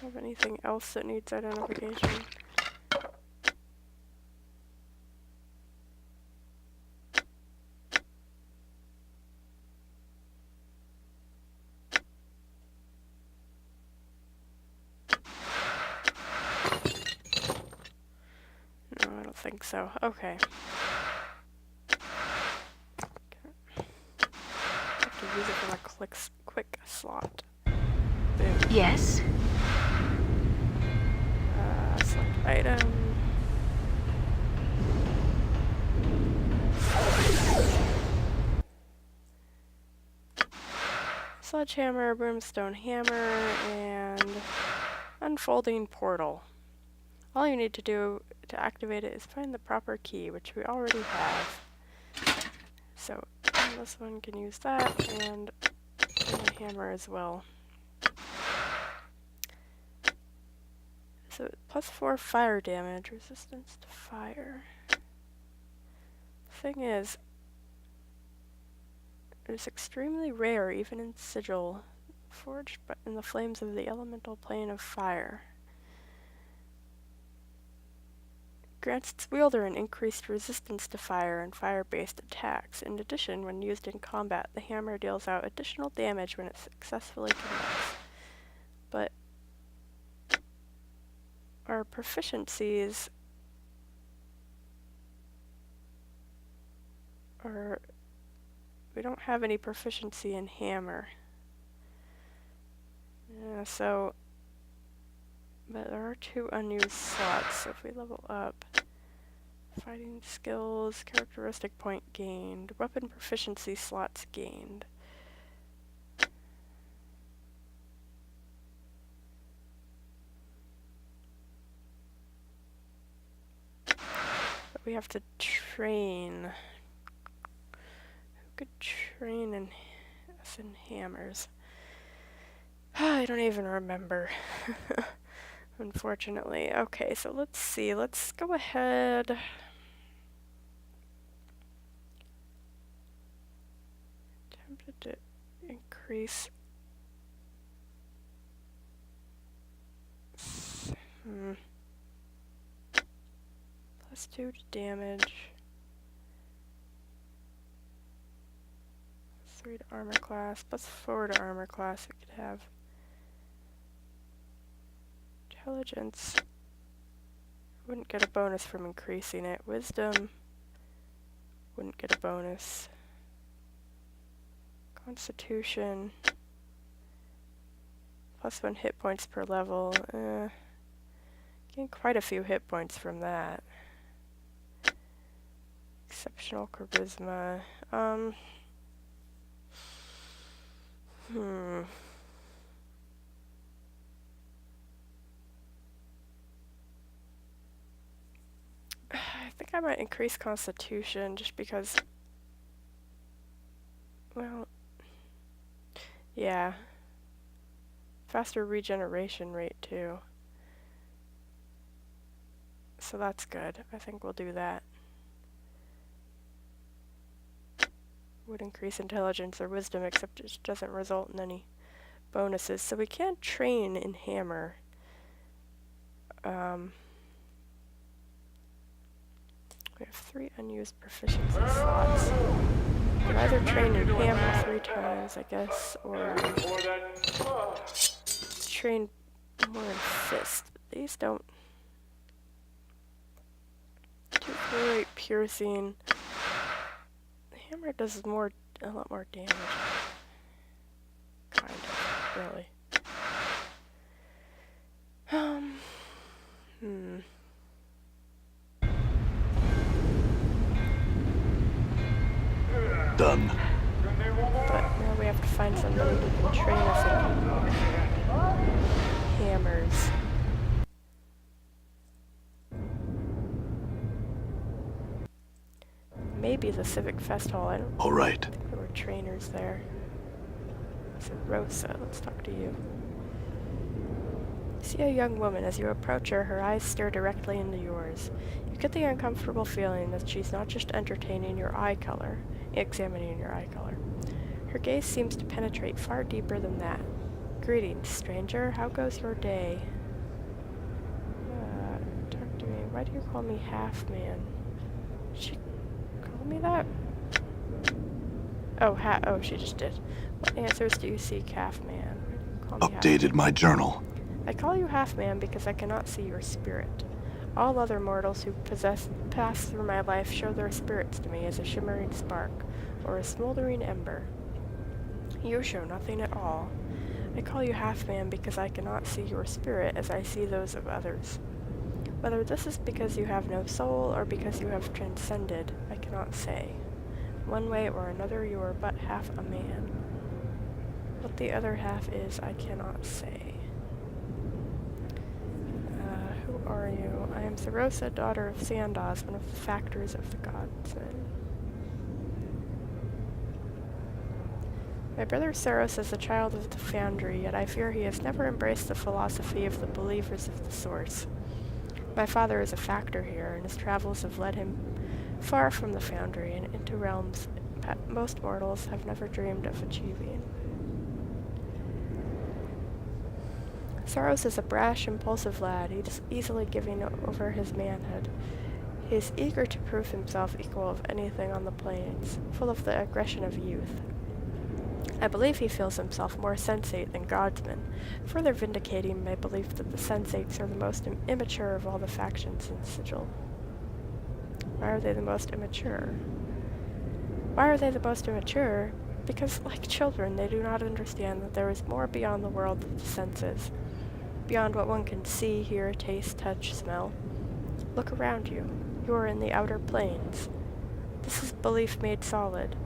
have anything else that needs identification. No, I don't think so. Okay. Have to use it from a quick slot. Boom. Yes. Select item. Sledgehammer, brimstone hammer, and unfolding portal. All you need to do to activate it is find the proper key, which we already have. So this one can use that, and the hammer as well. So +4 fire damage, resistance to fire. The thing is, it is extremely rare, even in sigil, forged in the flames of the elemental plane of fire. Grants its wielder an increased resistance to fire and fire-based attacks. In addition, when used in combat, the hammer deals out additional damage when it successfully connects. But our proficiencies are... we don't have any proficiency in hammer. So... but there are 2 unused slots, so if we level up... fighting skills, characteristic point gained, weapon proficiency slots gained. But we have to train. Who could train us in hammers? I don't even remember. Unfortunately. Okay, so let's see. Let's go ahead. Tempted to increase. +2 to damage. +3 to armor class. +4 to armor class. We could have intelligence. Wouldn't get a bonus from increasing it. Wisdom. Wouldn't get a bonus. Constitution. +1 hit points per level. Gain quite a few hit points from that. Exceptional charisma. I think I might increase Constitution just because, well, yeah. Faster regeneration rate too. So that's good. I think we'll do that. Would increase intelligence or wisdom, except it doesn't result in any bonuses. So we can't train in hammer. We have 3 unused proficiency slots. We could either train in hammer 3 times, I guess, or train more in fist. But these don't. 2 great piercing. The hammer does a lot more damage. Kind of, really. Done. But now we have to find somebody who can train us in hammers. Maybe the Civic Fest Hall. I don't All right. think there were trainers there. So Rosa, let's talk to you. You see a young woman. As you approach her, her eyes stare directly into yours. You get the uncomfortable feeling that she's not just examining your eye color. Her gaze seems to penetrate far deeper than that. Greetings, stranger. How goes your day? Why do you call me half-man? Did she call me that? Oh, oh, she just did. What answers do you seek, half-man? Why do you call me Updated my journal. I call you half-man because I cannot see your spirit. All other mortals who pass through my life show their spirits to me as a shimmering spark, or a smoldering ember. You show nothing at all. I call you half-man because I cannot see your spirit as I see those of others. Whether this is because you have no soul, or because you have transcended, I cannot say. One way or another, you are but half a man. What the other half is, I cannot say. Who are you? I am Sarosa, daughter of Sandoz, one of the factors of the godsmen. My brother Saros is a child of the Foundry, yet I fear he has never embraced the philosophy of the believers of the Source. My father is a factor here, and his travels have led him far from the Foundry and into realms that most mortals have never dreamed of achieving. Saros is a brash, impulsive lad. He is easily giving over his manhood. He is eager to prove himself equal of anything on the plains, full of the aggression of youth. I believe he feels himself more sensate than godsman, further vindicating my belief that the sensates are the most immature of all the factions in Sigil. Why are they the most immature? Why are they the most immature? Because, like children, they do not understand that there is more beyond the world of the senses, beyond what one can see, hear, taste, touch, smell. Look around you. You are in the outer planes. This is belief made solid,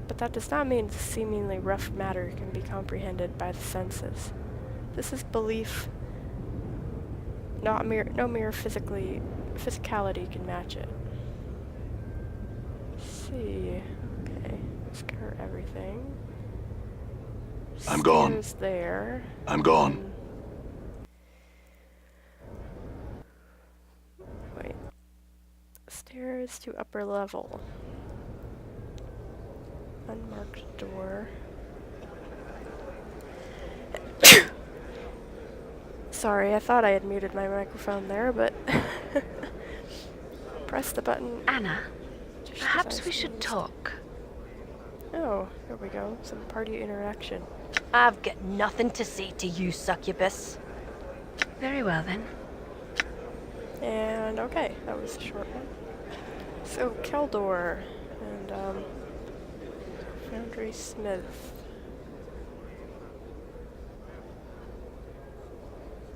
but that does not mean the seemingly rough matter can be comprehended by the senses. This is belief, no mere physicality can match it. Let's see. Okay, scour everything. I'm gone. Stairs there. I'm gone. Wait. Stairs to upper level. Unmarked door. Sorry, I thought I had muted my microphone there, but press the button. Anna, perhaps we should talk. Oh, here we go. Some party interaction. I've got nothing to say to you, succubus. Very well, then. And okay, that was a short one. So, Keldor and, Foundry Smith.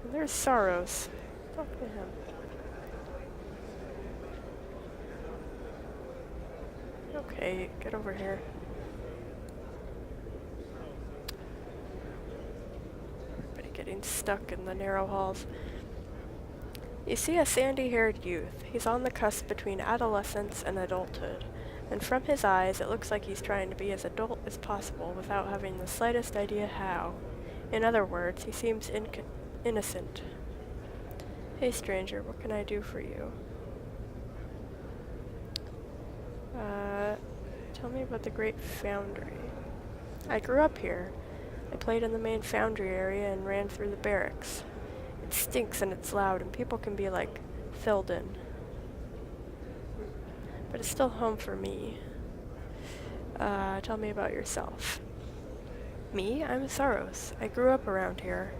And there's Saros. Talk to him. Okay, get over here. Everybody getting stuck in the narrow halls. You see a sandy-haired youth. He's on the cusp between adolescence and adulthood, and from his eyes it looks like he's trying to be as adult as possible without having the slightest idea how. In other words, he seems innocent. Hey stranger, what can I do for you? Tell me about the Great Foundry. I grew up here. I played in the main foundry area and ran through the barracks. It stinks and it's loud, and people can be like Thilden. But it's still home for me. Tell me about yourself. Me? I'm Saros. I grew up around here.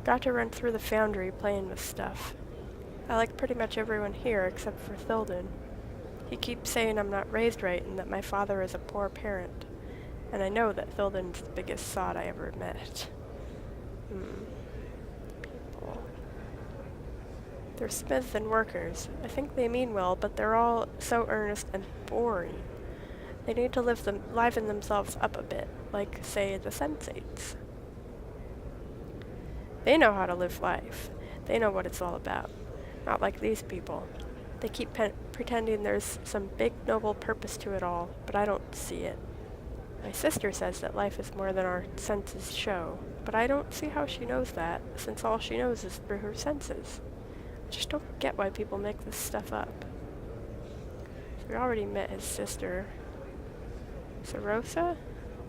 Got to run through the foundry playing with stuff. I like pretty much everyone here except for Thilden. He keeps saying I'm not raised right and that my father is a poor parent. And I know that Thilden's the biggest sod I ever met. People. They're smiths and workers. I think they mean well, but they're all so earnest and boring. They need to liven themselves up a bit, like, say, the sensates. They know how to live life. They know what it's all about. Not like these people. They keep pretending there's some big, noble purpose to it all, but I don't see it. My sister says that life is more than our senses show, but I don't see how she knows that, since all she knows is through her senses. I just don't get why people make this stuff up. So we already met his sister. Sarosa?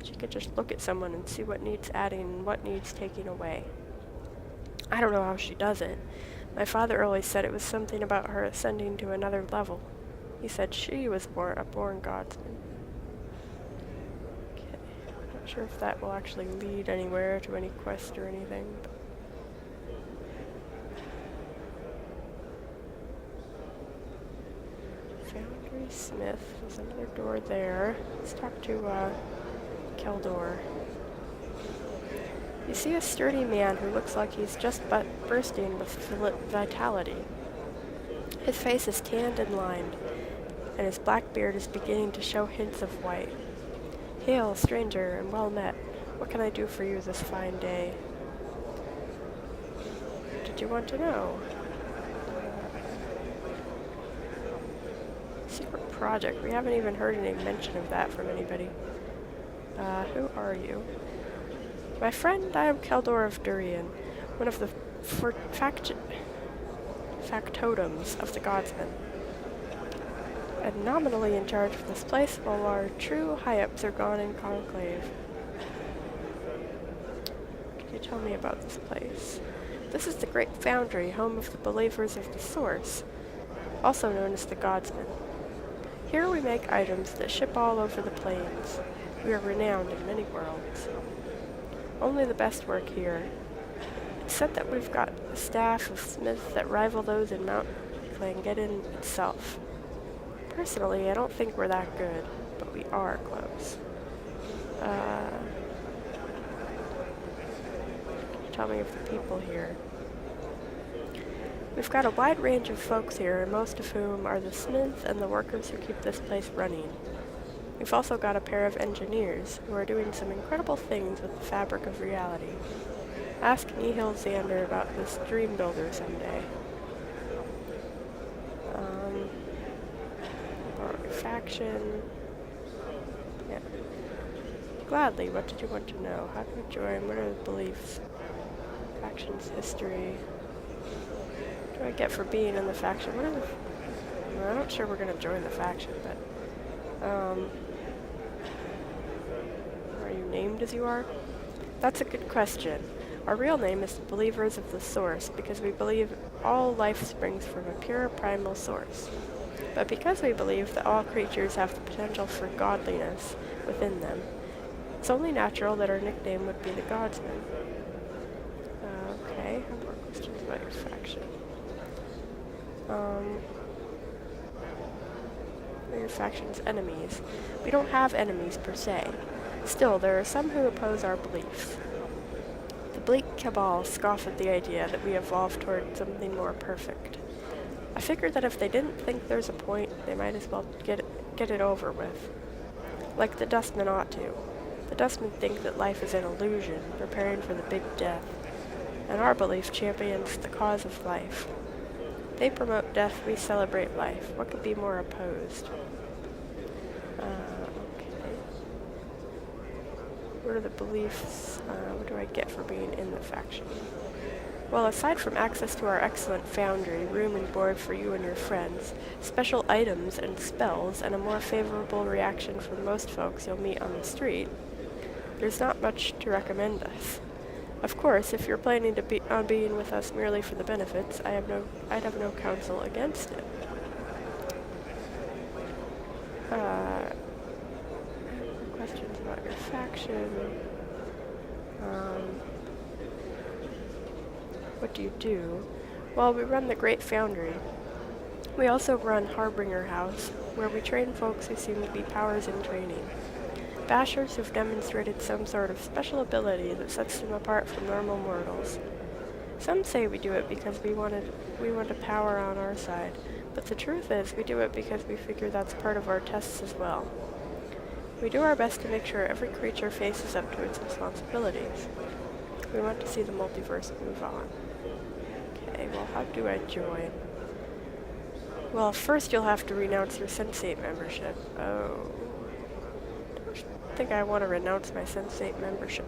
She could just look at someone and see what needs adding and what needs taking away. I don't know how she does it. My father always said it was something about her ascending to another level. He said she was a born godsman. Okay, not sure if that will actually lead anywhere to any quest or anything. Foundry Smith. There's another door there. Let's talk to Keldor. You see a sturdy man who looks like he's just bursting with vitality. His face is tanned and lined, and his black beard is beginning to show hints of white. Hail, stranger, and well met. What can I do for you this fine day? Did you want to know? Secret project. We haven't even heard any mention of that from anybody. Who are you? My friend, I am Keldor of Durian, one of the factotums of the Godsmen, and nominally in charge of this place while our true high-ups are gone in conclave. Can you tell me about this place? This is the Great Foundry, home of the Believers of the Source, also known as the Godsmen. Here we make items that ship all over the plains. We are renowned in many worlds. Only the best work here. It's said that we've got a staff of smiths that rival those in Mount Clangeddon itself. Personally, I don't think we're that good, but we are close. Can you tell me of the people here? We've got a wide range of folks here, most of whom are the smiths and the workers who keep this place running. We've also got a pair of engineers who are doing some incredible things with the fabric of reality. Ask Nihil Xander about this dream builder someday. Faction. Yeah. Gladly, what did you want to know? How do we join? What are the beliefs? Faction's history. What do I get for being in the faction? What are the... Well, I'm not sure we're going to join the faction, but... Are you named as you are? That's a good question. Our real name is the Believers of the Source because we believe all life springs from a pure primal source. But because we believe that all creatures have the potential for godliness within them, it's only natural that our nickname would be the Godsmen. Okay, I have more questions about your faction. Your faction's enemies. We don't have enemies per se. Still, there are some who oppose our beliefs. The bleak cabal scoff at the idea that we evolved toward something more perfect. I figured that if they didn't think there's a point, they might as well get it over with. Like the Dustmen ought to. The Dustmen think that life is an illusion, preparing for the big death. And our belief champions the cause of life. They promote death, we celebrate life. What could be more opposed? Okay. What are the beliefs? What do I get for being in the faction? Well, aside from access to our excellent foundry, room and board for you and your friends, special items and spells, and a more favorable reaction from most folks you'll meet on the street, there's not much to recommend us. Of course, if you're planning to be on being with us merely for the benefits, I'd have no counsel against it. Questions about your faction. What do you do? Well, we run the Great Foundry. We also run Harbinger House, where we train folks who seem to be powers in training. Bashers who've demonstrated some sort of special ability that sets them apart from normal mortals. Some say we do it because we want a power on our side, but the truth is we do it because we figure that's part of our tests as well. We do our best to make sure every creature faces up to its responsibilities. We want to see the multiverse move on. Okay, well, how do I join? Well, first you'll have to renounce your Sensate membership. Oh. I don't think I want to renounce my Sensate membership